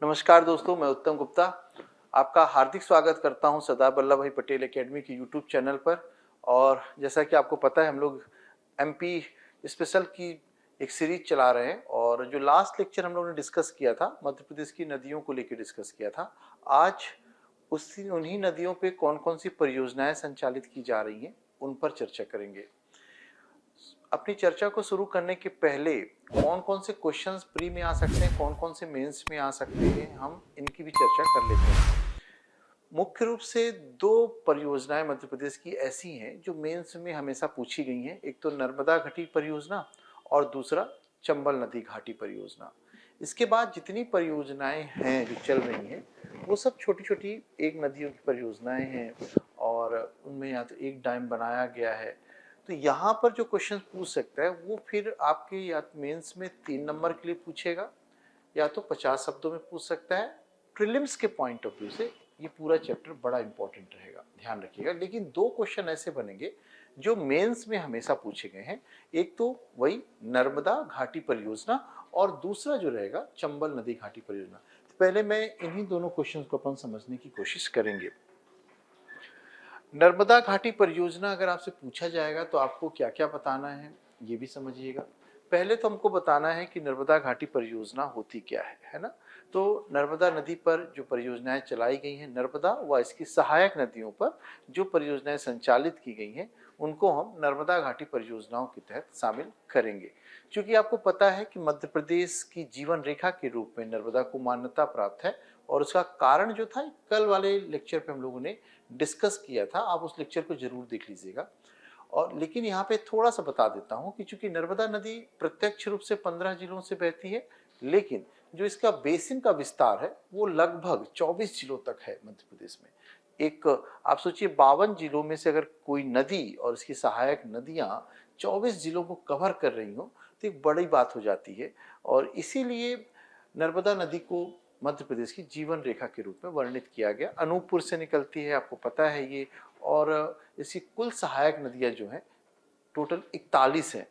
नमस्कार दोस्तों, मैं उत्तम गुप्ता आपका हार्दिक स्वागत करता हूं सरदार वल्लभ भाई पटेल एकेडमी के यूट्यूब चैनल पर। और जैसा कि आपको पता है, हम लोग एमपी स्पेशल की एक सीरीज चला रहे हैं और जो लास्ट लेक्चर हम लोगों ने डिस्कस किया था, मध्य प्रदेश की नदियों को लेकर डिस्कस किया था। आज उन्हीं नदियों पे कौन कौन सी परियोजनाएं संचालित की जा रही हैं उन पर चर्चा करेंगे। अपनी चर्चा को शुरू करने के पहले कौन कौन से क्वेश्चंस प्री में आ सकते हैं, कौन कौन से मेंस में आ सकते हैं, हम इनकी भी चर्चा कर लेते हैं। मुख्य रूप से दो परियोजनाएं मध्य प्रदेश की ऐसी हैं जो मेंस में हमेशा पूछी गई हैं। एक तो नर्मदा घाटी परियोजना और दूसरा चंबल नदी घाटी परियोजना। इसके बाद जितनी परियोजनाएं हैं जो चल रही हैं वो सब छोटी छोटी एक नदियों की परियोजनाएं हैं और उनमें या तो एक डैम बनाया गया है। तो यहाँ पर जो क्वेश्चन पूछ सकता है वो फिर आपके या मेंस में 3 नंबर के लिए पूछेगा या तो 50 शब्दों में पूछ सकता है। प्रीलिम्स के पॉइंट ऑफ व्यू से ये पूरा चैप्टर बड़ा इंपॉर्टेंट रहेगा, ध्यान रखिएगा। लेकिन दो क्वेश्चन ऐसे बनेंगे जो मेंस में हमेशा पूछे गए हैं। एक तो वही नर्मदा घाटी परियोजना और दूसरा जो रहेगा चंबल नदी घाटी परियोजना। तो पहले मैं इन्हीं दोनों क्वेश्चन को अपन समझने की कोशिश करेंगे। नर्मदा घाटी परियोजना अगर आपसे पूछा जाएगा तो आपको क्या क्या बताना है ये भी समझिएगा। पहले तो हमको बताना है कि नर्मदा घाटी परियोजना होती क्या है ना। तो नर्मदा नदी पर जो परियोजनाएं चलाई गई हैं, नर्मदा व इसकी सहायक नदियों पर जो परियोजनाएं संचालित की गई हैं उनको हम नर्मदा घाटी परियोजनाओं के तहत शामिल करेंगे। क्योंकि आपको पता है कि मध्य प्रदेश की जीवन रेखा के रूप में नर्मदा को मान्यता प्राप्त है और उसका कारण जो था कल वाले लेक्चर पे हम लोगों ने डिस्कस किया था। आप उस लेक्चर को जरूर देख लीजिएगा। और लेकिन यहाँ पे थोड़ा सा बता देता हूँ कि चूंकि नर्मदा नदी प्रत्यक्ष रूप से 15 जिलों से बहती है, लेकिन जो इसका बेसिन का विस्तार है वो लगभग 24 जिलों तक है मध्य प्रदेश में। एक आप सोचिए 52 जिलों में से अगर कोई नदी और इसकी सहायक नदियां 24 जिलों को कवर कर रही हो तो एक बड़ी बात हो जाती है। और इसीलिए नर्मदा नदी को मध्य प्रदेश की जीवन रेखा के रूप में वर्णित किया गया। अनूपपुर से निकलती है, आपको पता है ये। और इसकी कुल सहायक नदियां जो हैं टोटल 41 हैं।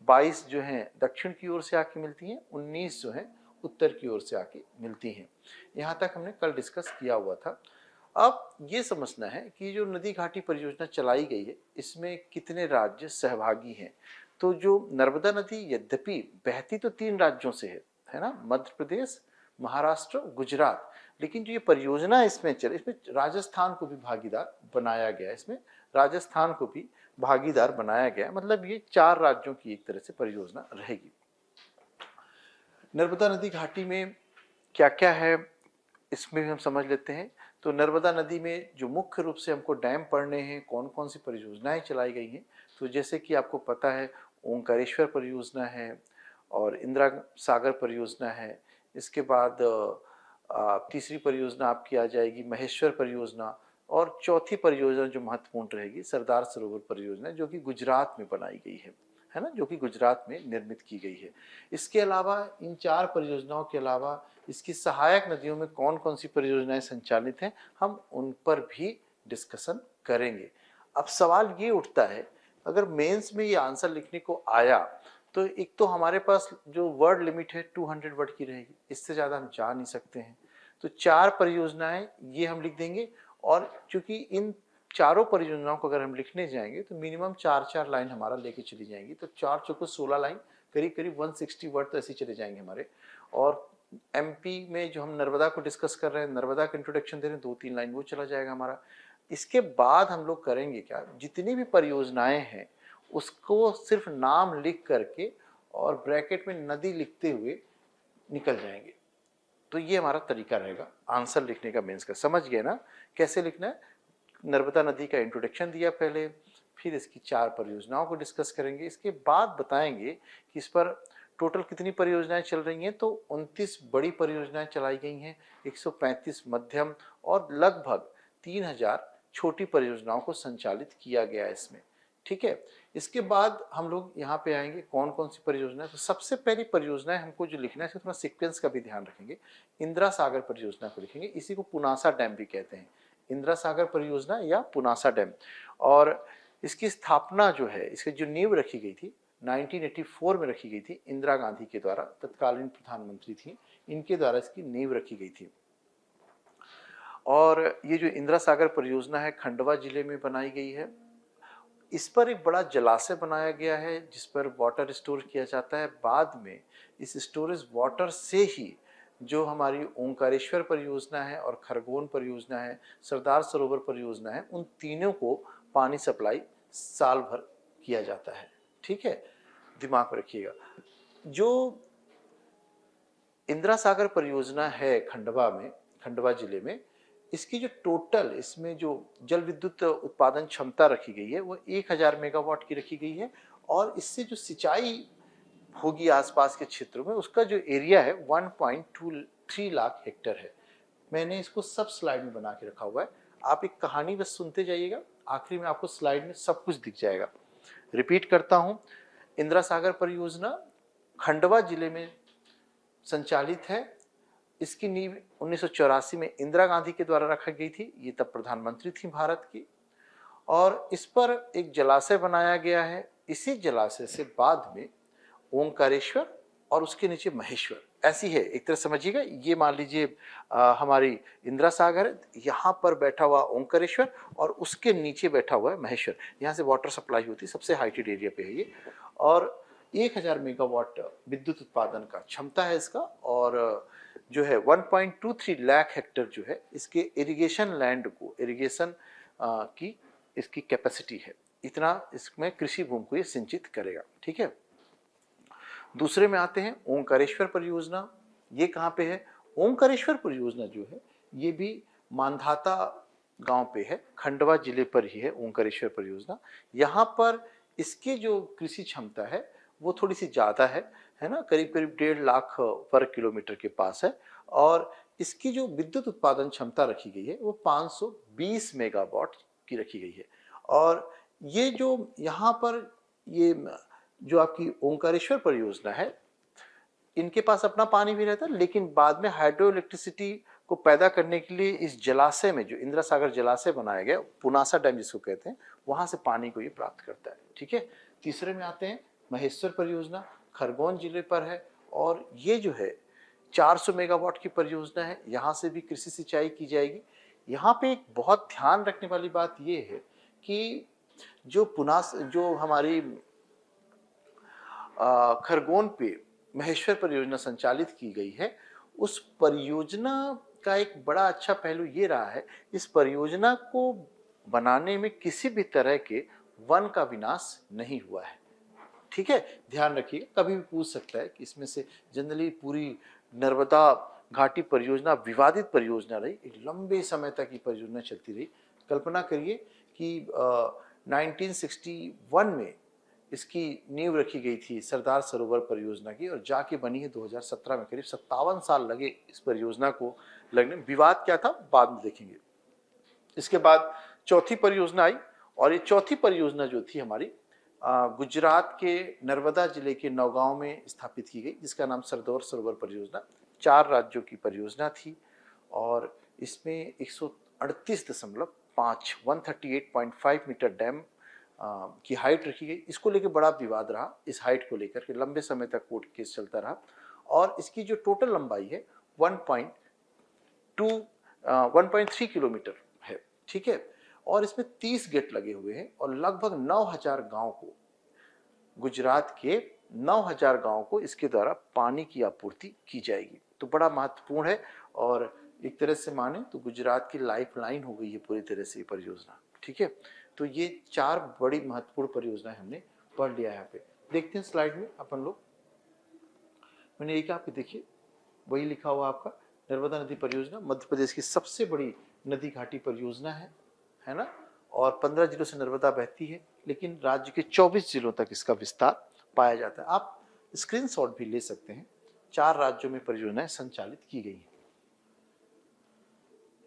22 जो हैं दक्षिण की ओर से आके मिलती हैं, 19 जो हैं उत्तर की ओर से आके मिलती हैं। यहाँ तक हमने कल डिस्कस किया हुआ था। अब ये समझना है कि जो नदी घाटी परियोजना चलाई गई है इसमें कितने राज्य सहभागी हैं। तो जो नर्मदा नदी यद्यपि बहती तो 3 राज्यों से है ना, मध्य प्रदेश, महाराष्ट्र, गुजरात, लेकिन जो ये परियोजना इसमें चले इसमें राजस्थान को भी भागीदार बनाया गया है। इसमें राजस्थान को भी भागीदार बनाया गया, मतलब ये 4 राज्यों की एक तरह से परियोजना रहेगी। नर्मदा नदी घाटी में क्या क्या है इसमें भी हम समझ लेते हैं। तो नर्मदा नदी में जो मुख्य रूप से हमको डैम पढ़ने हैं, कौन कौन सी परियोजनाएं चलाई गई हैं, तो जैसे कि आपको पता है ओंकारेश्वर परियोजना है और इंदिरा सागर परियोजना है। इसके बाद तीसरी परियोजना आपकी आ जाएगी महेश्वर परियोजना और चौथी परियोजना जो महत्वपूर्ण रहेगी सरदार सरोवर परियोजना, जो कि गुजरात में बनाई गई है ना, जो कि गुजरात में निर्मित की गई है। इसके अलावा इन 4 परियोजनाओं के अलावा इसकी सहायक नदियों में कौन कौन सी परियोजनाएं संचालित हैं, हम उन पर भी डिस्कशन करेंगे। अब सवाल ये उठता है, अगर मेंस में ये आंसर लिखने को आया तो एक तो हमारे पास जो वर्ड लिमिट है 200 वर्ड की रहेगी, इससे ज़्यादा हम जा नहीं सकते हैं। तो 4 परियोजनाएं ये हम लिख देंगे। और चूंकि इन चारों परियोजनाओं को अगर हम लिखने जाएंगे तो मिनिमम 4-4 लाइन हमारा लेके चली जाएंगी। तो 4 चौको 16 लाइन, करीब करीब 160 वर्ड तो ऐसे चले जाएंगे हमारे। और एमपी में जो हम नर्मदा को डिस्कस कर रहे हैं, नर्मदा का इंट्रोडक्शन दे रहे हैं, 2-3 लाइन वो चला जाएगा हमारा। इसके बाद हम लोग करेंगे क्या, जितनी भी परियोजनाएं हैं उसको सिर्फ नाम लिख करके और ब्रैकेट में नदी लिखते हुए निकल जाएंगे। तो ये हमारा तरीका रहेगा आंसर लिखने का मेंस का। समझ गए ना कैसे लिखना है। नर्मदा नदी का इंट्रोडक्शन दिया पहले, फिर इसकी 4 परियोजनाओं को डिस्कस करेंगे। इसके बाद बताएंगे कि इस पर टोटल कितनी परियोजनाएं चल रही हैं। तो 29 बड़ी परियोजनाएं चलाई गई हैं, 135 मध्यम और लगभग 3000 छोटी परियोजनाओं को संचालित किया गया है इसमें। ठीक है, इसके बाद हम लोग यहाँ पे आएंगे कौन कौन सी परियोजना है। तो सबसे पहली परियोजना हमको जो लिखना है इसका थोड़ा सीक्वेंस का भी ध्यान रखेंगे। इंदिरा सागर परियोजना को लिखेंगे, इसी को पुनासा डैम भी कहते हैं, इंदिरा सागर परियोजना या पुनासा डैम। और इसकी स्थापना जो है, इसकी जो नींव रखी गई थी 1984 में रखी गई थी इंदिरा गांधी के द्वारा, तत्कालीन प्रधानमंत्री थी, इनके द्वारा इसकी नींव रखी गई थी। और ये जो इंदिरा सागर परियोजना है खंडवा जिले में बनाई गई है। इस पर एक बड़ा जलाशय बनाया गया है जिस पर वाटर स्टोर किया जाता है। बाद में इस स्टोरेज वाटर से ही जो हमारी ओंकारेश्वर परियोजना है और खरगोन परियोजना है, सरदार सरोवर परियोजना है, उन तीनों को पानी सप्लाई साल भर किया जाता है। ठीक है, दिमाग में रखिएगा। जो इंदिरा सागर परियोजना है खंडवा में, खंडवा जिले में, इसकी जो टोटल इसमें जो जल विद्युत उत्पादन क्षमता रखी गई है वो 1000 मेगावाट की रखी गई है। और इससे जो सिंचाई होगी आसपास के क्षेत्रों में, उसका जो एरिया है 1.23 लाख हेक्टेयर है। मैंने इसको सब स्लाइड में बना के रखा हुआ है, आप एक कहानी बस सुनते जाइएगा, आखिरी में आपको स्लाइड में सब कुछ दिख जाएगा। रिपीट करता हूँ, इंदिरा सागर परियोजना खंडवा जिले में संचालित है। इसकी नींव 1984 में इंदिरा गांधी के द्वारा रखी गई थी, ये तब प्रधानमंत्री थी भारत की। और इस पर एक जलाशय बनाया गया है। इसी जलाशय से बाद में ओंकारेश्वर और उसके नीचे महेश्वर, ऐसी है एक तरह समझिएगा। ये मान लीजिए हमारी इंदिरा सागर है, यहाँ पर बैठा हुआ ओंकारेश्वर और उसके नीचे बैठा हुआ है महेश्वर। यहाँ से वाटर सप्लाई होती है, सबसे हाइटेड एरिया पे है ये। और 1000 मेगावाट विद्युत उत्पादन का क्षमता है इसका। और जो है 1.23 लाख हेक्टेयर जो है इसके इरिगेशन लैंड को, इरिगेशन की इसकी कैपेसिटी है, इतना इसमें कृषि भूमि को ये सिंचित करेगा। ठीक है, दूसरे में आते हैं ओंकारेश्वर परियोजना। ये कहाँ पे है? ओंकारेश्वर परियोजना जो है ये भी मानधाता गांव पे है, खंडवा जिले पर ही है ओंकारेश्वर परियोजना। यहाँ पर इसकी जो कृषि क्षमता है वो थोड़ी सी ज़्यादा है ना, करीब करीब 1.5 लाख वर्ग किलोमीटर के पास है। और इसकी जो विद्युत उत्पादन क्षमता रखी गई है वो 520 मेगावाट की रखी गई है। और ये जो यहाँ पर ये जो आपकी ओंकारेश्वर परियोजना है, इनके पास अपना पानी भी रहता है, लेकिन बाद में हाइड्रो इलेक्ट्रिसिटी को पैदा करने के लिए इस जलाशय में जो इंदिरा सागर जलाशय बनाया गया, पुनासा डैम जिसको कहते हैं, वहां से पानी को ये प्राप्त करता है। ठीक है, तीसरे में आते हैं महेश्वर परियोजना, खरगोन जिले पर है। और ये जो है 400 मेगावाट की परियोजना है, यहाँ से भी कृषि सिंचाई की जाएगी। यहाँ पे एक बहुत ध्यान रखने वाली बात ये है कि जो हमारी खरगोन पे महेश्वर परियोजना संचालित की गई है, उस परियोजना का एक बड़ा अच्छा पहलू ये रहा है, इस परियोजना को बनाने में किसी भी तरह के वन का विनाश नहीं हुआ है। ठीक है, ध्यान रखिए, कभी भी पूछ सकता है कि इसमें से जनरली पूरी नर्मदा घाटी परियोजना विवादित परियोजना रही, एक लंबे समय तक ये परियोजना चलती रही। कल्पना करिए कि 1961 में इसकी नींव रखी गई थी सरदार सरोवर परियोजना की, और जाके बनी है 2017 में। करीब 57 साल लगे इस परियोजना को लगने। विवाद क्या था बाद में देखेंगे। इसके बाद चौथी परियोजना आई, और ये चौथी परियोजना जो थी हमारी गुजरात के नर्मदा जिले के नौगांव में स्थापित की गई, जिसका नाम सरदार सरोवर परियोजना। 4 राज्यों की परियोजना थी और इसमें 138.5 मीटर डैम की हाइट रखी गई। इसको लेकर बड़ा विवाद रहा, इस हाइट को लेकर के लंबे समय तक कोर्ट केस चलता रहा। और इसकी जो टोटल लंबाई है 1.3 किलोमीटर है। ठीक है, और इसमें 30 गेट लगे हुए हैं और लगभग 9000 गांव को, गुजरात के 9000 गांव को इसके द्वारा पानी की आपूर्ति की जाएगी। तो बड़ा महत्वपूर्ण है, और एक तरह से माने तो गुजरात की लाइफलाइन हो गई है पूरी तरह से ये परियोजना। ठीक है, तो ये 4 बड़ी महत्वपूर्ण परियोजनाएं हमने पढ़ लिया। यहाँ पे देखते हैं स्लाइड में अपन लोग, मैंने एक आपके देखिए वही लिखा हुआ आपका नर्मदा नदी परियोजना मध्य प्रदेश की सबसे बड़ी नदी घाटी परियोजना है ना, और 15 जिलों से नर्मदा बहती है, लेकिन राज्य के 24 जिलों तक इसका विस्तार पाया जाता है। आप स्क्रीनशॉट भी ले सकते हैं। 4 राज्यों में परियोजनाएं संचालित की गई हैं।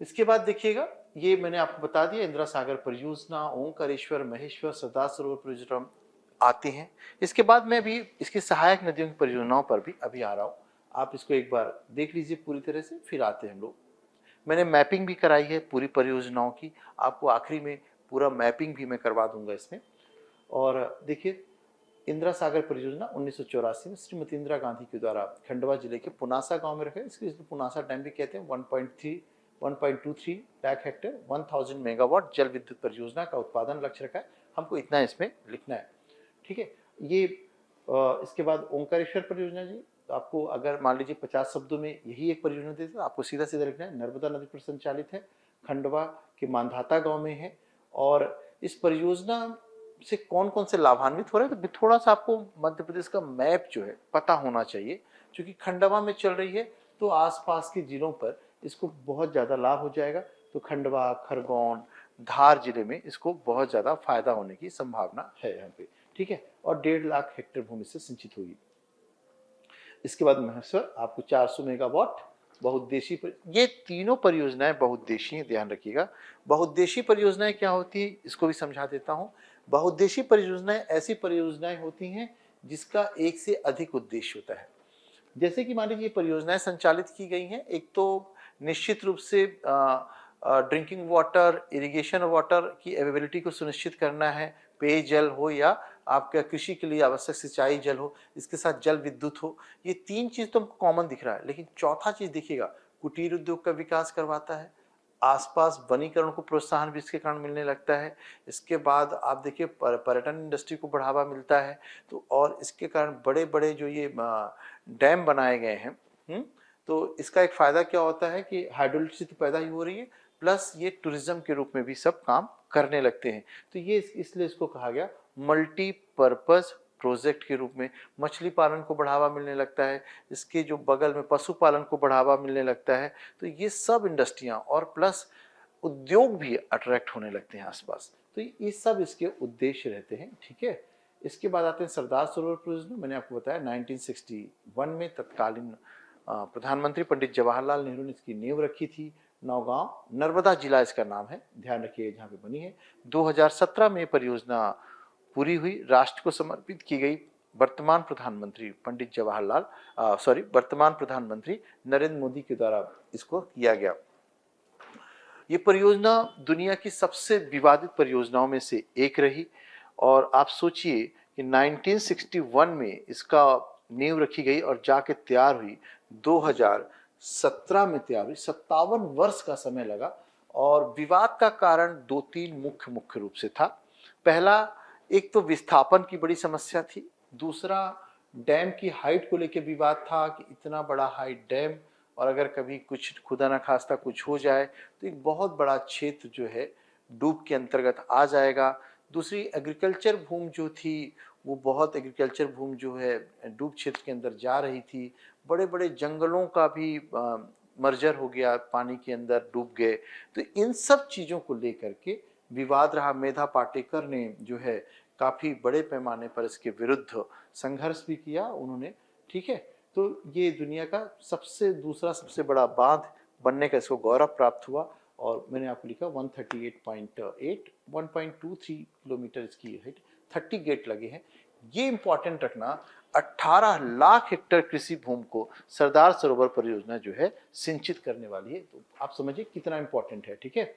इसके बाद देखिएगा, ये मैंने आपको बता दिया, इंदिरा सागर परियोजना, ओंकारेश्वर, महेश्वर, सरदार सरोवर परियोजना आते हैं। इसके बाद मैं भी इसकी सहायक नदियों की परियोजनाओं पर भी अभी आ रहा हूँ। आप इसको एक बार देख लीजिए पूरी तरह से, फिर आते हैं हम लोग। मैंने मैपिंग भी कराई है पूरी परियोजनाओं की, आपको आखिरी में पूरा मैपिंग भी मैं करवा दूंगा इसमें। और देखिए इंदिरा सागर परियोजना 1984 में श्रीमती इंदिरा गांधी के द्वारा खंडवा जिले के पुनासा गांव में रखा, इसको पुनासा डैम भी कहते हैं। 1.23 लाख हेक्टेयर 1000 मेगावाट जल विद्युत परियोजना का उत्पादन लक्ष्य रखा है। हमको इतना इसमें लिखना है, ठीक है। ये इसके बाद ओंकारेश्वर परियोजना जी, तो आपको अगर मान लीजिए 50 शब्दों में यही एक परियोजना देते तो आपको सीधा सीधा लिखना है। नर्मदा नदी पर संचालित है, खंडवा के मांधाता गांव में है, और इस परियोजना से कौन कौन से लाभान्वित हो रहे हैं तो थोड़ा सा आपको मध्य प्रदेश का मैप जो है पता होना चाहिए। क्योंकि खंडवा में चल रही है तो आसपास के जिलों पर इसको बहुत ज़्यादा लाभ हो जाएगा। तो खंडवा, खरगोन, धार जिले में इसको बहुत ज़्यादा फायदा होने की संभावना है यहाँ पे, ठीक है। और 1.5 लाख हेक्टेयर भूमि से सिंचित होगी। इसके बाद महेश्वर आपको 400 मेगावाट बहुउद्देशीय ये तीनों परियोजनाएं बहुउद्देशीय, ध्यान रखिएगा। बहुउद्देशीय परियोजनाएं क्या होती है इसको भी समझा देता हूं। बहुउद्देशीय परियोजनाएं ऐसी परियोजनाएं होती हैं जिसका एक से अधिक उद्देश्य होता है। जैसे कि मान लीजिए परियोजनाएं संचालित की गई हैं, एक तो निश्चित रूप से ड्रिंकिंग वाटर, इरिगेशन वाटर की अवेलेबिलिटी को सुनिश्चित करना है, पेयजल हो या आपका कृषि के लिए आवश्यक सिंचाई जल हो, इसके साथ जल विद्युत हो। ये तीन चीज तो कॉमन दिख रहा है, लेकिन चौथा चीज देखिएगा, कुटीर उद्योग का विकास करवाता है, आसपास वनीकरण को प्रोत्साहन भी इसके कारण मिलने लगता है। इसके बाद आप देखिए पर्यटन इंडस्ट्री को बढ़ावा मिलता है। तो और इसके कारण बड़े बड़े जो ये डैम बनाए गए हैं, तो इसका एक फायदा क्या होता है कि हाइड्रोइलेक्ट्रिसिटी तो पैदा ही हो रही है, प्लस ये टूरिज्म के रूप में भी सब काम करने लगते हैं। तो ये इसलिए इसको कहा गया मल्टीपर्पज प्रोजेक्ट के रूप में। मछली पालन को बढ़ावा मिलने लगता है, इसके जो बगल में पशुपालन को बढ़ावा मिलने लगता है। तो ये सब इंडस्ट्रियां और प्लस उद्योग भी अट्रैक्ट होने लगते हैं आसपास। तो ये सब इसके उद्देश्य रहते हैं, ठीक है। इसके बाद आते हैं सरदार सरोवर परियोजना। मैंने आपको बताया 1961 में तत्कालीन प्रधानमंत्री पंडित जवाहरलाल नेहरू ने इसकी नींव रखी थी। नौगांव, नर्मदा जिला इसका नाम है, ध्यान रखिए जहाँ पे बनी है। 2017 में परियोजना पूरी हुई, राष्ट्र को समर्पित की गई। वर्तमान प्रधानमंत्री नरेंद्र मोदी के द्वारा इसको किया गया। ये परियोजना दुनिया की सबसे विवादित परियोजनाओं में से एक रही, और आप सोचिए कि 1961 में इसका नींव रखी गई और जाके तैयार हुई 2017 में तैयार हुई। 57 वर्ष का समय लगा, और विवाद का कारण 2-3 मुख्य रूप से था। पहला, एक तो विस्थापन की बड़ी समस्या थी, दूसरा डैम की हाइट को लेकर विवाद था कि इतना बड़ा हाइट डैम, और अगर कभी कुछ खुदा न खास्ता कुछ हो जाए तो एक बहुत बड़ा क्षेत्र जो है डूब के अंतर्गत आ जाएगा। दूसरी, एग्रीकल्चर भूमि जो थी वो बहुत एग्रीकल्चर भूमि जो है डूब क्षेत्र के अंदर जा रही थी। बड़े बड़े जंगलों का भी मर्जर हो गया, पानी के अंदर डूब गए। तो इन सब चीज़ों को लेकर के विवाद रहा। मेधा पाटेकर ने जो है काफ़ी बड़े पैमाने पर इसके विरुद्ध संघर्ष भी किया उन्होंने, ठीक है। तो ये दुनिया का दूसरा सबसे बड़ा बांध बनने का इसको गौरव प्राप्त हुआ, और मैंने आपको लिखा 138.8 1.23 किलोमीटर इसकी हाइट, 30 गेट लगे हैं। ये इंपॉर्टेंट रखना, 18 लाख हेक्टेयर कृषि भूमि को सरदार सरोवर परियोजना जो है सिंचित करने वाली है। तो आप समझिए कितना इंपॉर्टेंट है, ठीक है।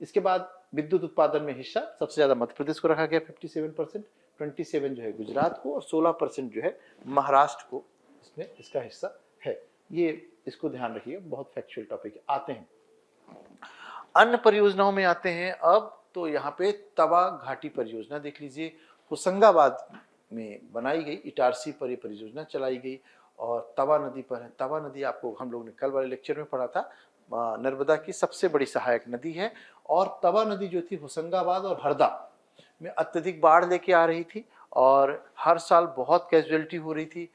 इसके बाद विद्युत उत्पादन में हिस्सा सबसे ज्यादा मध्य प्रदेश को रखा गया 57%, 27 जो है गुजरात को, और 16% जो है महाराष्ट्र को इसमें इसका हिस्सा है। ये इसको ध्यान रखिए, बहुत फैक्चुअल टॉपिक। आते हैं अन्य परियोजनाओं में आते हैं अब। तो यहाँ पे तवा घाटी परियोजना देख लीजिए, होशंगाबाद में बनाई गई। इटारसी पर ये परियोजना चलाई गई और तवा नदी पर है। तवा नदी आपको हम लोग ने कल वाले लेक्चर में पढ़ा था, नर्मदा की सबसे बड़ी सहायक नदी है। और तवा नदी जो थी होशंगाबाद और हरदा में अत्यधिक बाढ़ लेके आ रही थी, और हर साल बहुत कैजुअलिटी हो रही थी,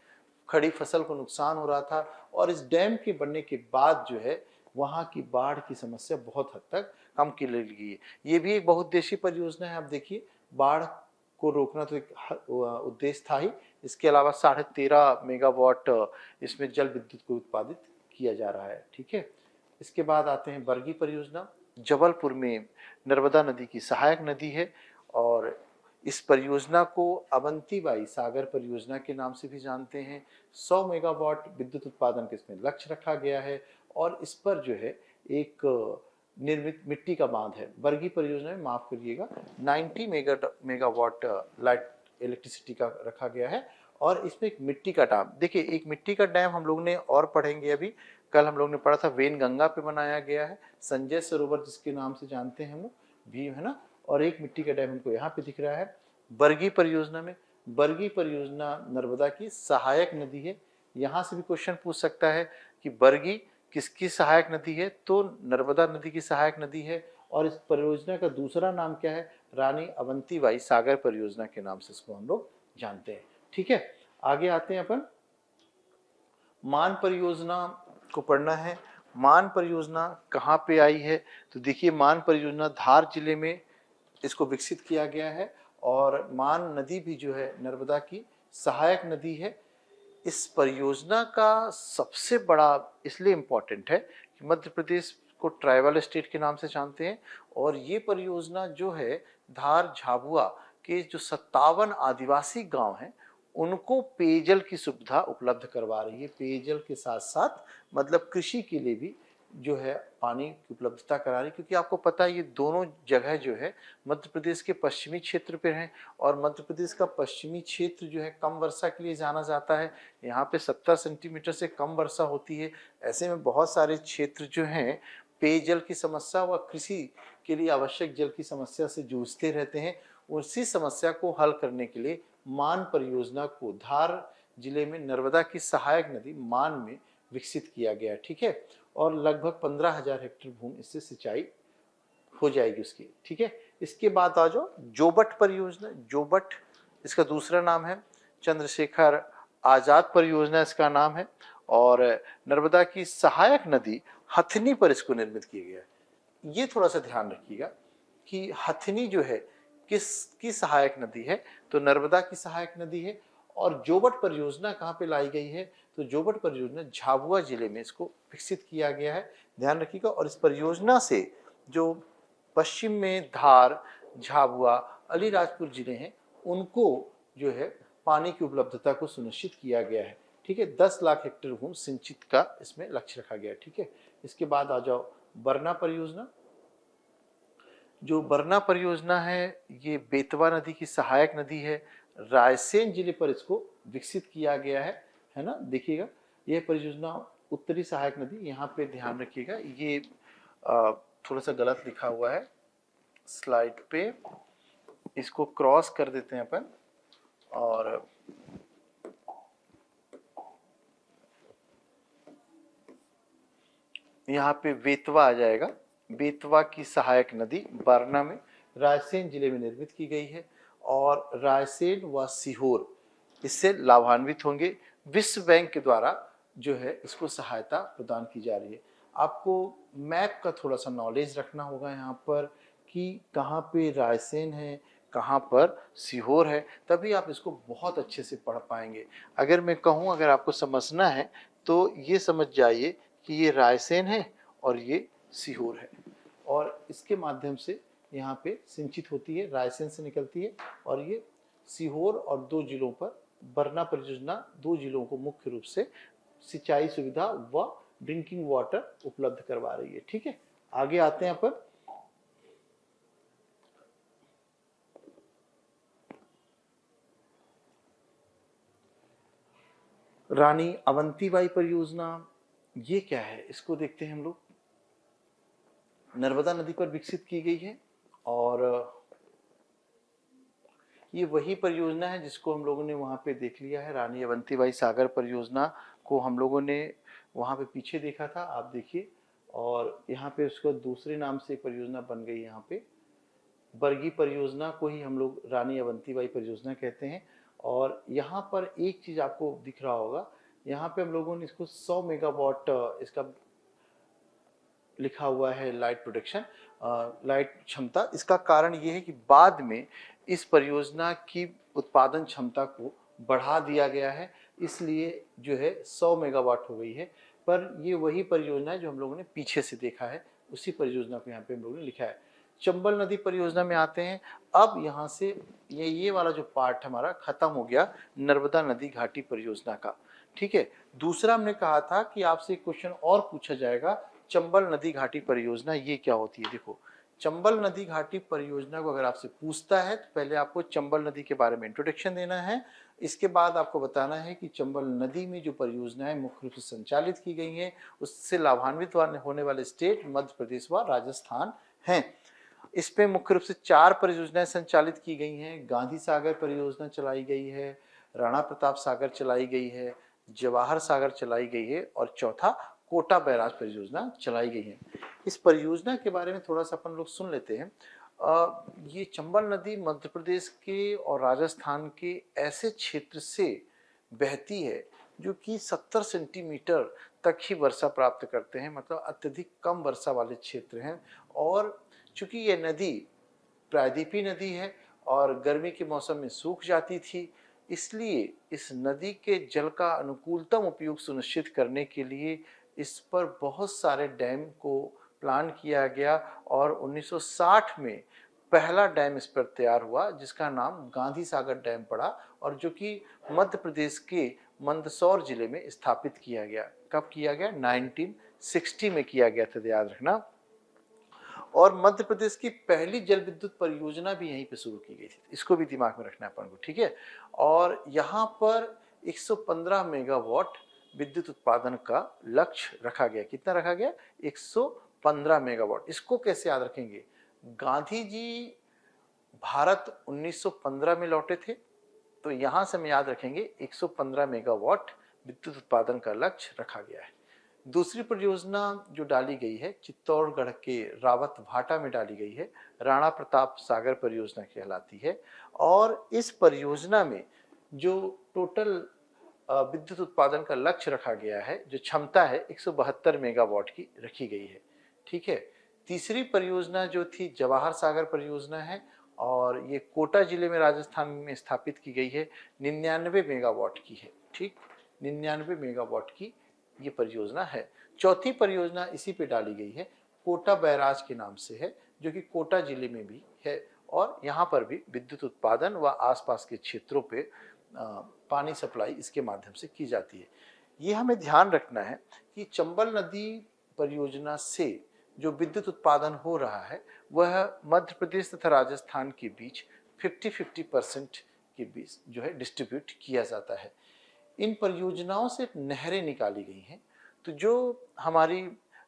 खड़ी फसल को नुकसान हो रहा था। और इस डैम के बनने के बाद जो है वहाँ की बाढ़ की समस्या बहुत हद तक कम की गई है। ये भी एक बहुउद्देशीय परियोजना है। आप देखिए, बाढ़ को रोकना तो एक उद्देश्य था ही, इसके अलावा 13.5 मेगावाट इसमें जल विद्युत को उत्पादित किया जा रहा है, ठीक है। इसके बाद आते हैं बरगी परियोजना, जबलपुर में नर्मदा नदी की सहायक नदी है, और इस परियोजना को अवंतीबाई सागर परियोजना के नाम से भी जानते हैं। 100 मेगावाट विद्युत उत्पादन का इसमें लक्ष्य रखा गया है, और इस पर जो है एक निर्मित मिट्टी का बांध है। बरगी परियोजना में, माफ करिएगा, 90 मेगावाट लाइट इलेक्ट्रिसिटी का रखा गया है। और इसमें एक मिट्टी का डैम, देखिए एक मिट्टी का डैम हम लोग ने और पढ़ेंगे अभी, कल हम लोग ने पढ़ा था वेन गंगा पे बनाया गया है, संजय सरोवर जिसके नाम से जानते हैं हम लोग भी, है ना। और एक मिट्टी का डैम हमको यहाँ पे दिख रहा है बरगी परियोजना में। बरगी परियोजना नर्मदा की सहायक नदी है। यहाँ से भी क्वेश्चन पूछ सकता है कि बरगी किसकी सहायक नदी है, तो नर्मदा नदी की सहायक नदी है। और इस परियोजना का दूसरा नाम क्या है, रानी अवंतीबाई सागर परियोजना के नाम से इसको हम लोग जानते हैं। ठीक है, आगे आते हैं अपन, मान परियोजना को पढ़ना है। मान परियोजना कहाँ पे आई है, तो देखिए मान परियोजना धार जिले में इसको विकसित किया गया है। और मान नदी भी जो है नर्मदा की सहायक नदी है। इस परियोजना का सबसे बड़ा इसलिए इम्पोर्टेंट है कि मध्य प्रदेश को ट्राइबल स्टेट के नाम से जानते हैं। और ये परियोजना जो है धार झाबुआ के जो 57 आदिवासी गांव हैं उनको पेयजल की सुविधा उपलब्ध करवा रही है। पेयजल के साथ साथ मतलब कृषि के लिए भी जो है पानी की उपलब्धता करा रही है, क्योंकि आपको पता है ये दोनों जगह जो है मध्य प्रदेश के पश्चिमी क्षेत्र पे हैं। और मध्य प्रदेश का पश्चिमी क्षेत्र जो है कम वर्षा के लिए जाना जाता है। यहाँ पे 70 सेंटीमीटर से कम वर्षा होती है। ऐसे में बहुत सारे क्षेत्र जो हैं पेयजल की समस्या व कृषि के लिए आवश्यक जल की समस्या से जूझते रहते हैं। उसी समस्या को हल करने के लिए मान परियोजना को धार जिले में नर्मदा की सहायक नदी मान में विकसित किया गया। ठीक है, और लगभग 15,000 हेक्टेयर भूमि इससे सिंचाई हो जाएगी उसकी। ठीक है, इसके बाद आ जाओ जोबट परियोजना। जोबट इसका दूसरा नाम है, चंद्रशेखर आजाद परियोजना इसका नाम है। और नर्मदा की सहायक नदी हथनी पर इसको निर्मित किया गया है। ये थोड़ा सा ध्यान रखिएगा कि हथनी जो है किसकी सहायक नदी है, तो नर्मदा की सहायक नदी है। और जोबट परियोजना कहाँ पे लाई गई है, तो जोबट परियोजना झाबुआ जिले में इसको विकसित किया गया है, ध्यान रखिएगा। और इस परियोजना से जो पश्चिम में धार, झाबुआ, अलीराजपुर जिले हैं उनको जो है पानी की उपलब्धता को सुनिश्चित किया गया है। ठीक है, 10 लाख हेक्टेयर भूमि सिंचित का इसमें लक्ष्य रखा गया है। ठीक है, इसके बाद आ जाओ बरना परियोजना। जो बरना परियोजना है ये बेतवा नदी की सहायक नदी है। रायसेन जिले पर इसको विकसित किया गया है ना। देखिएगा यह परियोजना उत्तरी सहायक नदी, यहाँ पे ध्यान रखिएगा ये थोड़ा सा गलत लिखा हुआ है स्लाइड पे, इसको क्रॉस कर देते हैं अपन और यहाँ पे बेतवा आ जाएगा। बेतवा की सहायक नदी बरना में रायसेन जिले में निर्मित की गई है। और रायसेन व सीहोर इससे लाभान्वित होंगे। विश्व बैंक के द्वारा जो है इसको सहायता प्रदान की जा रही है। आपको मैप का थोड़ा सा नॉलेज रखना होगा यहाँ पर कि कहाँ पे रायसेन है, कहाँ पर सीहोर है, तभी आप इसको बहुत अच्छे से पढ़ पाएंगे। अगर मैं कहूँ अगर आपको समझना है तो ये समझ जाइए कि ये रायसेन है और ये सीहोर है। और इसके माध्यम से यहाँ पे सिंचित होती है, रायसेन से निकलती है। और ये सीहोर और 2 जिलों पर बरना परियोजना 2 जिलों को मुख्य रूप से सिंचाई सुविधा व ड्रिंकिंग वाटर उपलब्ध करवा रही है। ठीक है, आगे आते हैं अपन रानी अवंतीबाई परियोजना। ये क्या है इसको देखते हैं हम लोग। नर्मदा नदी पर विकसित की गई है और ये वही परियोजना है जिसको हम लोगों ने वहाँ पे देख लिया है। रानी अवंतीबाई सागर परियोजना को हम लोगों ने वहाँ पे पीछे देखा था, आप देखिए। और यहाँ पे उसको दूसरे नाम से परियोजना बन गई। यहाँ पे बरगी परियोजना को ही हम लोग रानी अवंतीबाई परियोजना कहते हैं। और यहाँ पर एक चीज आपको दिख रहा होगा, यहाँ पे हम लोगों ने इसको 100 मेगावाट इसका लिखा हुआ है लाइट प्रोडक्शन, लाइट क्षमता। इसका कारण ये है कि बाद में इस परियोजना की उत्पादन क्षमता को बढ़ा दिया गया है, इसलिए जो है 100 मेगावाट हो गई है। पर ये वही परियोजना है जो हम लोगों ने पीछे से देखा है, उसी परियोजना को यहाँ पे हम लोगों ने लिखा है। चंबल नदी परियोजना में आते हैं। अब यहाँ से ये वाला जो पार्ट हमारा खत्म हो गया नर्मदा नदी घाटी परियोजना का। ठीक है, दूसरा हमने कहा था कि आपसे क्वेश्चन और पूछा जाएगा, चंबल नदी घाटी परियोजना ये क्या होती है। देखो चंबल नदी घाटी परियोजना को अगर आपसे पूछता है तो पहले आपको चंबल नदी के बारे में इंट्रोडक्शन देना है। इसके बाद आपको बताना है कि चंबल नदी में जो परियोजनाएं मुख्य रूप से संचालित की गई हैं उससे लाभान्वित होने वाले स्टेट मध्य प्रदेश व राजस्थान हैं। इस पे मुख्य रूप से 4 परियोजनाएं संचालित की गई हैं। गांधी सागर परियोजना चलाई गई है, राणा प्रताप सागर चलाई गई है, जवाहर सागर चलाई गई है और चौथा कोटा बैराज परियोजना चलाई गई है। इस परियोजना के बारे में थोड़ा सा अपन लोग सुन लेते हैं। ये चंबल नदी मध्य प्रदेश के और राजस्थान के ऐसे क्षेत्र से बहती है जो कि 70 सेंटीमीटर तक ही वर्षा प्राप्त करते हैं, मतलब अत्यधिक कम वर्षा वाले क्षेत्र हैं। और चूंकि ये नदी प्रायद्वीपीय नदी है और गर्मी के मौसम में सूख जाती थी, इसलिए इस नदी के जल का अनुकूलतम उपयोग सुनिश्चित करने के लिए इस पर बहुत सारे डैम को प्लान किया गया और 1960 में पहला डैम इस पर तैयार हुआ जिसका नाम गांधी सागर डैम पड़ा और जो कि मध्य प्रदेश के मंदसौर जिले में स्थापित किया गया। कब किया गया? 1960 में किया गया था, याद रखना। और मध्य प्रदेश की पहली जल विद्युत परियोजना भी यहीं पे शुरू की गई थी, इसको भी दिमाग में रखना है अपन को, ठीक है। और यहाँ पर 115 मेगावाट विद्युत उत्पादन का लक्ष्य रखा गया। कितना रखा गया? 115 मेगावाट। इसको कैसे याद रखेंगे? गांधी जी भारत 1915 में लौटे थे, तो यहां से हम याद रखेंगे 115 मेगावाट विद्युत उत्पादन का लक्ष्य रखा गया है। दूसरी परियोजना जो डाली गई है चित्तौड़गढ़ के रावत भाटा में डाली गई है, राणा प्रताप सागर परियोजना कहलाती है। और इस परियोजना में जो टोटल विद्युत उत्पादन का लक्ष्य रखा गया है, जो क्षमता है 172 मेगावाट की रखी गई है, ठीक है। तीसरी परियोजना जो थी जवाहर सागर परियोजना है और ये कोटा जिले में राजस्थान में स्थापित की गई है, 99 मेगावाट की है, ठीक, 99 मेगावाट की ये परियोजना है। चौथी परियोजना इसी पे डाली गई है, कोटा बैराज के नाम से है, जो कि कोटा जिले में भी है और यहाँ पर भी विद्युत उत्पादन व आसपास के क्षेत्रों पे पानी सप्लाई इसके माध्यम से की जाती है। ये हमें ध्यान रखना है कि चंबल नदी परियोजना से जो विद्युत उत्पादन हो रहा है वह मध्य प्रदेश तथा राजस्थान के बीच 50-50% के बीच जो है डिस्ट्रीब्यूट किया जाता है। इन परियोजनाओं से नहरें निकाली गई हैं, तो जो हमारी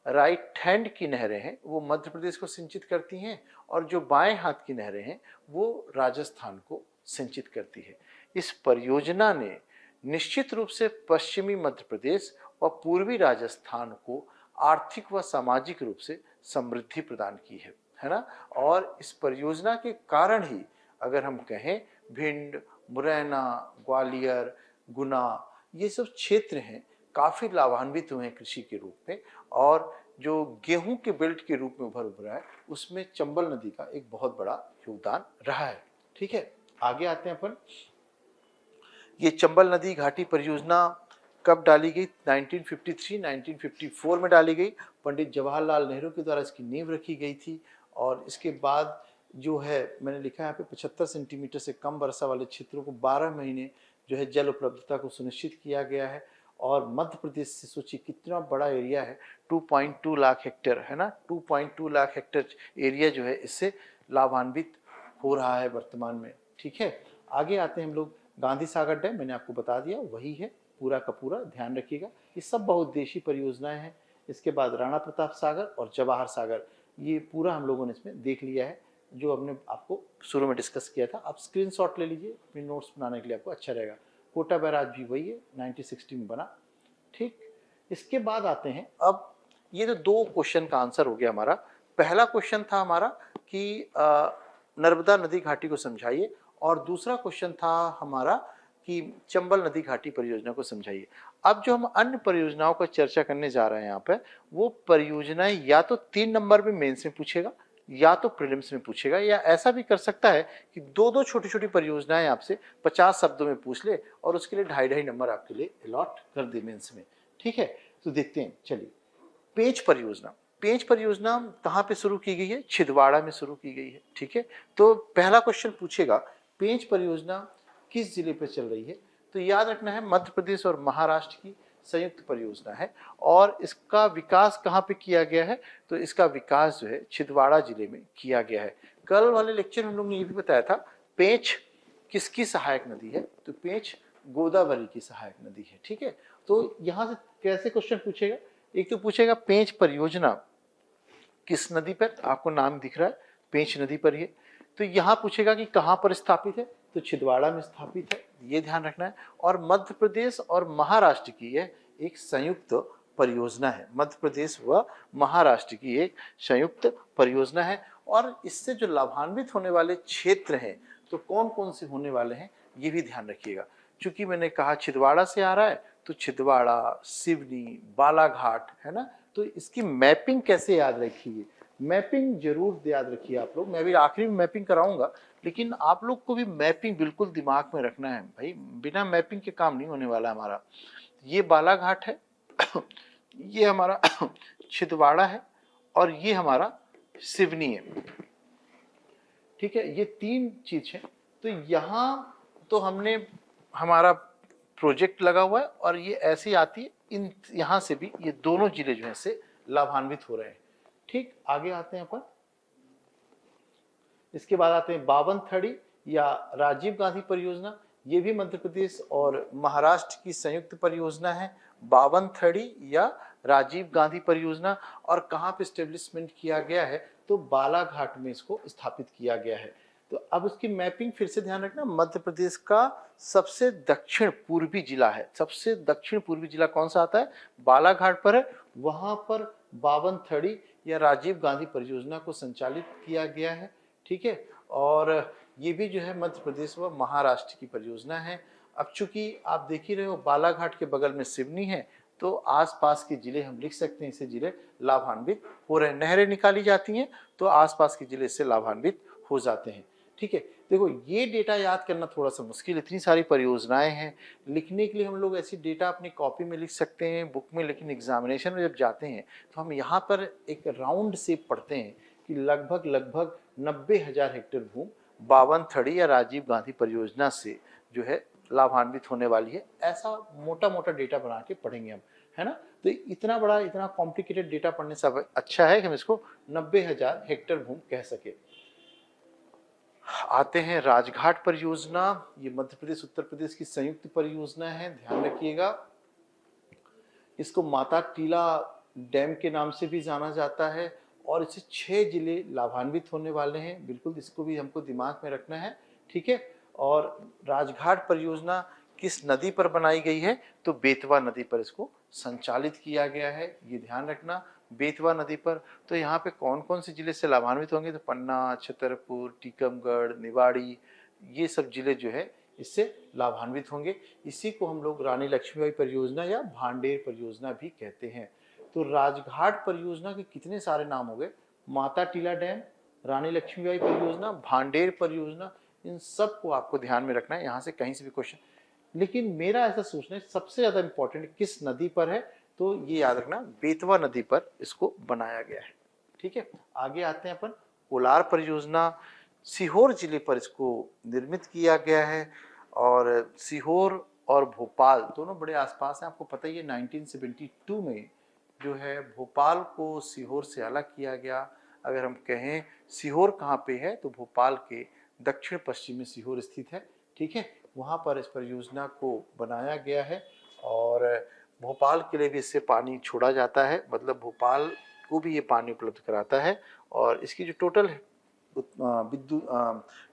राइट हैंड की नहरें हैं वो मध्य प्रदेश को सिंचित करती हैं और जो बाएं हाथ की नहरें हैं वो राजस्थान को सिंचित करती है। इस परियोजना ने निश्चित रूप से पश्चिमी मध्य प्रदेश व पूर्वी राजस्थान को आर्थिक व सामाजिक रूप से समृद्धि प्रदान की है ना। और इस परियोजना के कारण ही अगर हम कहें भिंड, मुरैना, ग्वालियर, गुना, ये सब क्षेत्र हैं काफ़ी लाभान्वित हुए हैं कृषि के रूप में और जो गेहूं के बेल्ट के रूप में उभर रहा है उसमें चंबल नदी का एक बहुत बड़ा योगदान रहा है, ठीक है। आगे आते हैं अपन। ये चंबल नदी घाटी परियोजना कब डाली गई? 1953-1954 में डाली गई। पंडित जवाहरलाल नेहरू के द्वारा इसकी नींव रखी गई थी और इसके बाद जो है मैंने लिखा है यहाँ पे 75 सेंटीमीटर से कम वर्षा वाले क्षेत्रों को 12 महीने जो है जल उपलब्धता को सुनिश्चित किया गया है। और मध्य प्रदेश से सोचिए कितना बड़ा एरिया है, 2.2 लाख हेक्टेयर है ना, 2.2 लाख हेक्टेयर एरिया जो है इससे लाभान्वित हो रहा है वर्तमान में, ठीक है। आगे आते हैं हम लोग। गांधी सागर डैम मैंने आपको बता दिया, वही है पूरा का पूरा, ध्यान रखिएगा। ये सब बहुउद्देशीय परियोजनाएं हैं। इसके बाद राणा प्रताप सागर और जवाहर सागर, ये पूरा हम लोगों ने इसमें देख लिया है जो हमने आपको शुरू में डिस्कस किया था। आप स्क्रीनशॉट ले लीजिए अपने नोट्स बनाने के लिए, आपको अच्छा रहेगा। कोटा बैराज भी वही है, 1960 में बना, ठीक। इसके बाद आते हैं, अब ये तो 2 क्वेश्चन का आंसर हो गया हमारा। पहला क्वेश्चन था हमारा कि नर्मदा नदी घाटी को समझाइए और दूसरा क्वेश्चन था हमारा कि चंबल नदी घाटी परियोजना को समझाइए। अब जो हम अन्य परियोजनाओं पर चर्चा करने जा रहे हैं यहाँ पे, वो परियोजनाएं या तो 3 नंबर में मेंस में पूछेगा या तो प्रीलिम्स में पूछेगा, या ऐसा भी कर सकता है कि 2-2 छोटी छोटी परियोजनाएं आपसे 50 शब्दों में पूछ ले और उसके लिए 2.5 नंबर आपके लिए अलॉट कर दे मेंस में, ठीक है। तो देखते हैं, चलिए। पेंच परियोजना, पेंच परियोजना कहाँ पे शुरू की गई है? छिंदवाड़ा में शुरू की गई है, ठीक है। तो पहला क्वेश्चन पूछेगा पेंच परियोजना किस जिले पे चल रही है? तो याद रखना है मध्य प्रदेश और महाराष्ट्र की संयुक्त परियोजना है। और इसका विकास कहाँ पे किया गया है, तो इसका विकास जो है छिंदवाड़ा जिले में किया गया है। कल वाले लेक्चर में हम लोग ने ये भी बताया था पेंच किसकी सहायक नदी है, तो पेंच गोदावरी की सहायक नदी है। ठीक है, तो यहाँ से कैसे क्वेश्चन पूछेगा, एक तो पूछेगा पेंच परियोजना किस नदी पर, आपको नाम दिख रहा है पेंच नदी पर ही, तो यहाँ पूछेगा कि कहाँ पर स्थापित है, तो छिंदवाड़ा में स्थापित है, ये ध्यान रखना है। और मध्य प्रदेश और महाराष्ट्र की यह एक संयुक्त परियोजना है, मध्य प्रदेश व महाराष्ट्र की एक संयुक्त परियोजना है। और इससे जो लाभान्वित होने वाले क्षेत्र हैं तो कौन कौन से होने वाले हैं ये भी ध्यान रखिएगा। चूंकि मैंने कहा छिंदवाड़ा से आ रहा है तो छिंदवाड़ा, सिवनी, बालाघाट है ना, तो इसकी मैपिंग कैसे याद रखिए, मैपिंग जरूर याद रखिए आप लोग। मैं भी आखिरी में मैपिंग कराऊंगा, लेकिन आप लोग को भी मैपिंग बिल्कुल दिमाग में रखना है भाई, बिना मैपिंग के काम नहीं होने वाला हमारा। ये बालाघाट है ये हमारा छिंदवाड़ा है और ये हमारा सिवनी है। ठीक है, ये तीन चीज है। तो यहाँ तो हमने हमारा प्रोजेक्ट लगा हुआ है और ये ऐसी आती है, इन यहाँ से भी ये दोनों जिले जो है से लाभान्वित हो रहे हैं। ठीक, आगे आते हैं अपन। इसके बाद आते हैं 52 या राजीव गांधी परियोजना, ये भी मध्य प्रदेश और महाराष्ट्र की संयुक्त परियोजना है। 52 या राजीव गांधी परियोजना, और कहाँ पे स्टेब्लिशमेंट किया गया है, तो बालाघाट में इसको स्थापित किया गया है। तो अब उसकी मैपिंग फिर से ध्यान रखना, मध्य प्रदेश का सबसे दक्षिण पूर्वी जिला है, सबसे दक्षिण पूर्वी जिला कौन सा आता है, बालाघाट पर है। वहां पर 52 या राजीव गांधी परियोजना को संचालित किया गया है। ठीक है, और ये भी जो है मध्य प्रदेश व महाराष्ट्र की परियोजना है। अब चूंकि आप देख ही रहे हो बालाघाट के बगल में सिवनी है, तो आसपास के जिले हम लिख सकते हैं, इसे जिले लाभान्वित हो रहे हैं। नहरें निकाली जाती हैं तो आसपास के जिले से लाभान्वित हो जाते हैं। ठीक है, देखो ये डेटा याद करना थोड़ा सा मुश्किल, इतनी सारी परियोजनाएं हैं, लिखने के लिए हम लोग ऐसी डेटा अपनी कॉपी में लिख सकते हैं, बुक में, लेकिन एग्जामिनेशन में जब जाते हैं तो हम यहाँ पर एक राउंड से पढ़ते हैं कि लगभग 90,000 हेक्टेयर भूमि 52 या राजीव गांधी परियोजना से जो है लाभान्वित होने वाली है। ऐसा मोटा मोटा डेटा बना के पढ़ेंगे हम, है ना। तो इतना बड़ा, इतना कॉम्प्लिकेटेड डेटा पढ़ने से अच्छा है कि हम इसको 90,000 हेक्टेयर भूमि कह सके। आते हैं राजघाट परियोजना, ये मध्य प्रदेश उत्तर प्रदेश की संयुक्त परियोजना है, ध्यान रखिएगा। इसको माता टीला डैम के नाम से भी जाना जाता है और इससे 6 जिले लाभान्वित होने वाले हैं, बिल्कुल इसको भी हमको दिमाग में रखना है। ठीक है, और राजघाट परियोजना किस नदी पर बनाई गई है, तो बेतवा नदी पर इसको संचालित किया गया है, ये ध्यान रखना, बेतवा नदी पर। तो यहाँ पे कौन कौन से जिले से लाभान्वित होंगे, तो पन्ना, छतरपुर, टीकमगढ़, निवाड़ी, ये सब जिले जो है इससे लाभान्वित होंगे। इसी को हम लोग रानी लक्ष्मीबाई परियोजना या भांडेर परियोजना भी कहते हैं। तो राजघाट परियोजना के कितने सारे नाम हो गए, माता टीला डैम, रानी लक्ष्मीबाई परियोजना, भांडेर परियोजना, इन सब को आपको ध्यान में रखना है, यहाँ से कहीं से भी क्वेश्चन। लेकिन मेरा ऐसा सोचना है सबसे ज्यादा इंपॉर्टेंट किस नदी पर है, तो ये याद रखना बेतवा नदी पर इसको बनाया गया है। ठीक है, आगे आते हैं अपन। कोलार परियोजना सीहोर जिले पर इसको निर्मित किया गया है, और सीहोर और भोपाल दोनों बड़े आसपास हैं। आपको पता ही है 1972 में जो है भोपाल को सीहोर से अलग किया गया। अगर हम कहें सीहोर कहाँ पे है, तो भोपाल के दक्षिण पश्चिम में सीहोर स्थित है। ठीक है, वहाँ पर इस परियोजना को बनाया गया है और भोपाल के लिए भी इससे पानी छोड़ा जाता है, मतलब भोपाल को भी ये पानी उपलब्ध कराता है। और इसकी जो टोटल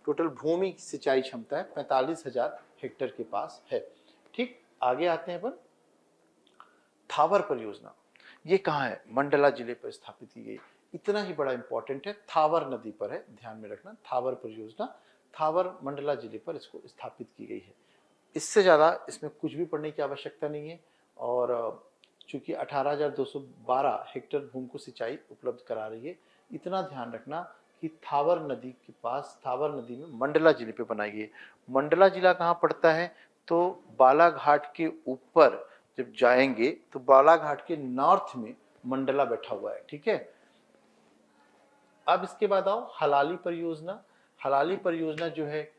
टोटल भूमि की सिंचाई क्षमता है 45,000 हेक्टेयर के पास है। ठीक, आगे आते हैं अपन। थावर परियोजना, ये कहाँ है, मंडला जिले पर स्थापित की गई, इतना ही बड़ा इंपॉर्टेंट है, थावर नदी पर है, ध्यान में रखना। थावर परियोजना थावर मंडला जिले पर इसको स्थापित की गई है। इससे ज़्यादा इसमें कुछ भी पढ़ने की आवश्यकता नहीं है। और चूंकि 18,212 हेक्टेयर भूमि को सिंचाई उपलब्ध करा रही है, इतना ध्यान रखना कि थावर नदी के पास, थावर नदी में मंडला जिले पे बनाई गई है। मंडला जिला कहाँ पड़ता है, तो बालाघाट के ऊपर जब जाएंगे तो बालाघाट के नॉर्थ में मंडला बैठा हुआ है। ठीक है, अब इसके बाद आओ हलाली परियोजना। हलाली परियोजना जो है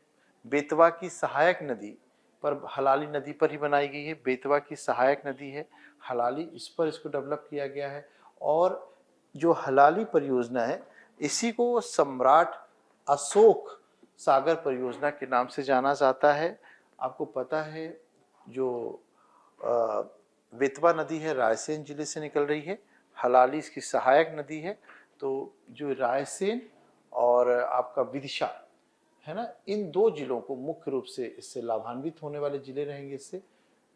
बेतवा की सहायक नदी पर हलाली नदी पर ही बनाई गई है। बेतवा की सहायक नदी है हलाली, इस पर इसको डेवलप किया गया है। और जो हलाली परियोजना है इसी को सम्राट अशोक सागर परियोजना के नाम से जाना जाता है। आपको पता है जो बेतवा नदी है रायसेन जिले से निकल रही है, हलाली इसकी सहायक नदी है। तो जो रायसेन और आपका विदिशा है ना, इन दो जिलों को मुख्य रूप से इससे लाभान्वित होने वाले जिले रहेंगे। इससे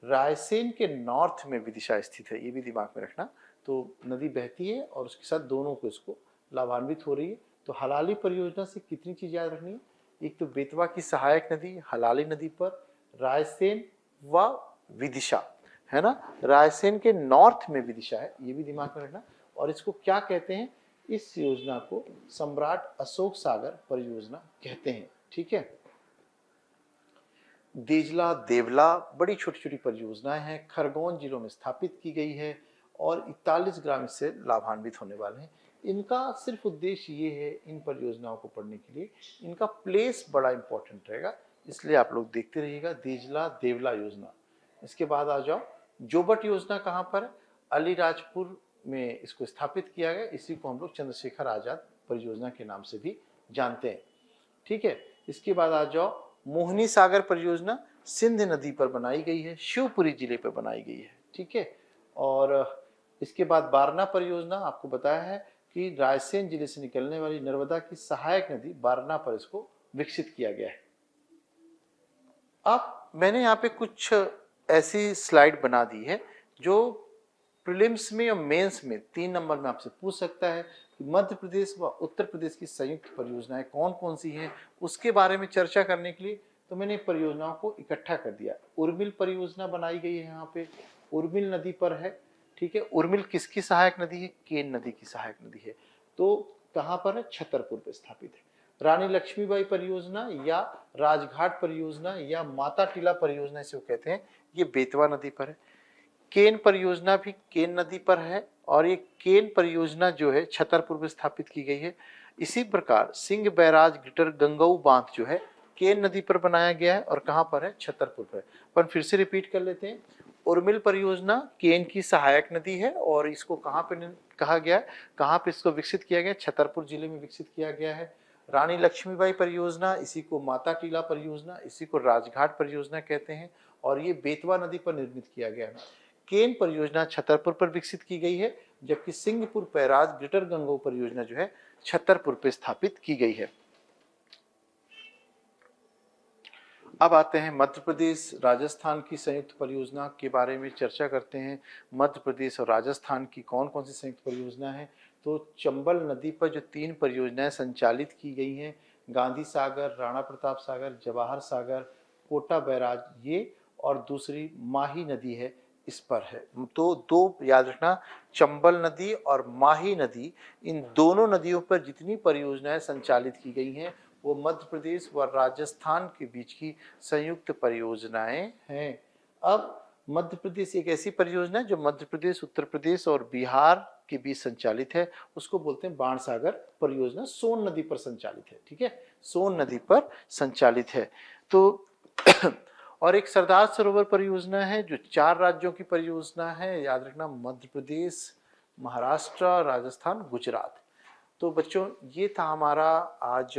रायसेन के नॉर्थ में विदिशा स्थित है, ये भी दिमाग में रखना। तो नदी बहती है और उसके साथ दोनों को इसको लाभान्वित हो रही है। तो हलाली परियोजना से कितनी चीज याद रखनी है, एक तो बेतवा की सहायक नदी हलाली नदी पर, रायसेन व विदिशा है ना, रायसेन के नॉर्थ में विदिशा है, ये भी दिमाग में रखना। और इसको क्या कहते हैं, इस योजना को सम्राट अशोक सागर परियोजना कहते हैं। ठीक है। देजला देवला बड़ी छोटी छोटी परियोजनाएं हैं, खरगोन जिलों में स्थापित की गई है और 41 ग्राम इससे लाभान्वित होने वाले हैं। इनका सिर्फ उद्देश्य ये है, इन परियोजनाओं को पढ़ने के लिए इनका प्लेस बड़ा इंपॉर्टेंट रहेगा, इसलिए आप लोग देखते रहिएगा। देजला देवला योजना। इसके बाद आ जाओ, जोबट योजना कहाँ पर, अलीराजपुर में इसको स्थापित किया गया, इसी को हम लोग चंद्रशेखर आजाद परियोजना के नाम से भी जानते हैं। ठीक है। इसके बाद आ जाओ, मोहिनी सागर परियोजना सिंध नदी पर बनाई गई है, शिवपुरी जिले पर बनाई गई है। ठीक है। और इसके बाद बारना परियोजना आपको बताया है कि रायसेन जिले से निकलने वाली नर्मदा की सहायक नदी बारना पर इसको विकसित किया गया है। अब मैंने यहाँ पे कुछ ऐसी स्लाइड बना दी है जो प्रीलिम्स में और मेंस में 3 नंबर में आपसे पूछ सकता है कि मध्य प्रदेश व उत्तर प्रदेश की संयुक्त परियोजनाएं कौन कौन सी हैं, उसके बारे में चर्चा करने के लिए तो मैंने परियोजनाओं को इकट्ठा कर दिया। उर्मिल परियोजना बनाई गई है, यहाँ पे उर्मिल नदी पर है। ठीक है। उर्मिल किसकी सहायक नदी है, केन नदी की सहायक नदी है। तो कहाँ पर है, छतरपुर पे स्थापित है। रानी लक्ष्मीबाई परियोजना या राजघाट परियोजना या माता टीला परियोजना इसे कहते हैं, ये बेतवा नदी पर है। केन परियोजना भी केन नदी पर है और ये केन परियोजना जो है छतरपुर में स्थापित की गई है। इसी प्रकार सिंह बैराज ग्रेटर गंगऊ बांध जो है केन नदी पर बनाया गया है और कहाँ पर है, छतरपुर पर। पर फिर से रिपीट कर लेते हैं, उर्मिल परियोजना केन की सहायक नदी है और इसको कहाँ पे कहा गया है, कहाँ पे इसको विकसित किया गया, छतरपुर जिले में विकसित किया गया है। रानी लक्ष्मीबाई परियोजना, इसी को माता टीला परियोजना, इसी को राजघाट परियोजना कहते हैं और ये बेतवा नदी पर निर्मित किया गया है। केन परियोजना छतरपुर पर विकसित की गई है, जबकि सिंहपुर बैराज ग्रेटर गंगो परियोजना जो है छतरपुर पर स्थापित की गई है। अब आते हैं मध्य प्रदेश राजस्थान की संयुक्त परियोजना के बारे में चर्चा करते हैं। मध्य प्रदेश और राजस्थान की कौन कौन सी संयुक्त परियोजना है, तो चंबल नदी पर जो 3 परियोजनाएं संचालित की गई हैं, गांधी सागर, राणा प्रताप सागर, जवाहर सागर, कोटा बैराज, ये और दूसरी माही नदी है, इस पर है। तो 2 याद रखना, चंबल नदी और माही नदी, इन दोनों नदियों पर जितनी परियोजनाएं संचालित की गई हैं वो मध्य प्रदेश व राजस्थान के बीच की संयुक्त परियोजनाएं हैं। अब मध्य प्रदेश एक ऐसी परियोजना है जो मध्य प्रदेश, उत्तर प्रदेश और बिहार के बीच संचालित है, उसको बोलते हैं बाणसागर परियोजना, सोन नदी पर संचालित है। ठीक है, सोन नदी पर संचालित है। तो और एक सरदार सरोवर परियोजना है जो 4 राज्यों की परियोजना है, याद रखना, मध्य प्रदेश, महाराष्ट्र, राजस्थान, गुजरात। तो बच्चों ये था हमारा आज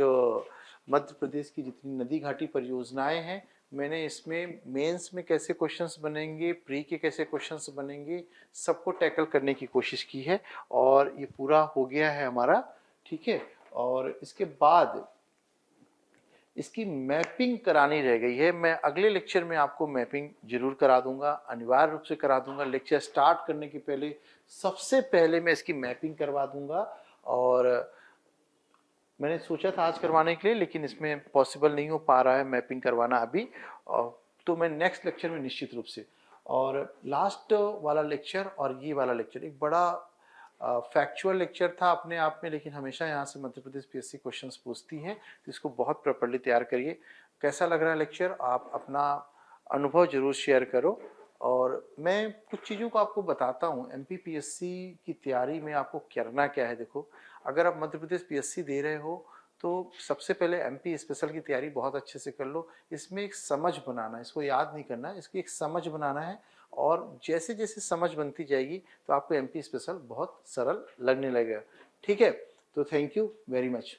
मध्य प्रदेश की जितनी नदी घाटी परियोजनाएं हैं। मैंने इसमें मेंस में कैसे क्वेश्चंस बनेंगे, प्री के कैसे क्वेश्चंस बनेंगे, सबको टैकल करने की कोशिश की है और ये पूरा हो गया है हमारा। ठीक है, और इसके बाद इसकी मैपिंग करानी रह गई है। मैं अगले लेक्चर में आपको मैपिंग जरूर करा दूंगा, अनिवार्य रूप से करा दूंगा। लेक्चर स्टार्ट करने के पहले सबसे पहले मैं इसकी मैपिंग करवा दूंगा और मैंने सोचा था आज करवाने के लिए, लेकिन इसमें पॉसिबल नहीं हो पा रहा है मैपिंग करवाना अभी, तो मैं नेक्स्ट लेक्चर में निश्चित रूप से। और लास्ट वाला लेक्चर और ये वाला लेक्चर एक बड़ा फैक्चुअल लेक्चर था अपने आप में, लेकिन हमेशा यहाँ से मध्य प्रदेश पीएससी क्वेश्चंस पूछती हैं, तो इसको बहुत प्रॉपर्ली तैयार करिए। कैसा लग रहा है लेक्चर, आप अपना अनुभव जरूर शेयर करो। और मैं कुछ चीज़ों को आपको बताता हूँ, एमपीपीएससी की तैयारी में आपको करना क्या है। देखो, अगर आप मध्य प्रदेश पीएससी दे रहे हो तो सबसे पहले एमपी स्पेशल की तैयारी बहुत अच्छे से कर लो। इसमें एक समझ बनाना है, इसको याद नहीं करना है, इसकी एक समझ बनाना है। और जैसे जैसे समझ बनती जाएगी तो आपको एमपी स्पेशल बहुत सरल लगने लगेगा। ठीक है, तो थैंक यू वेरी मच।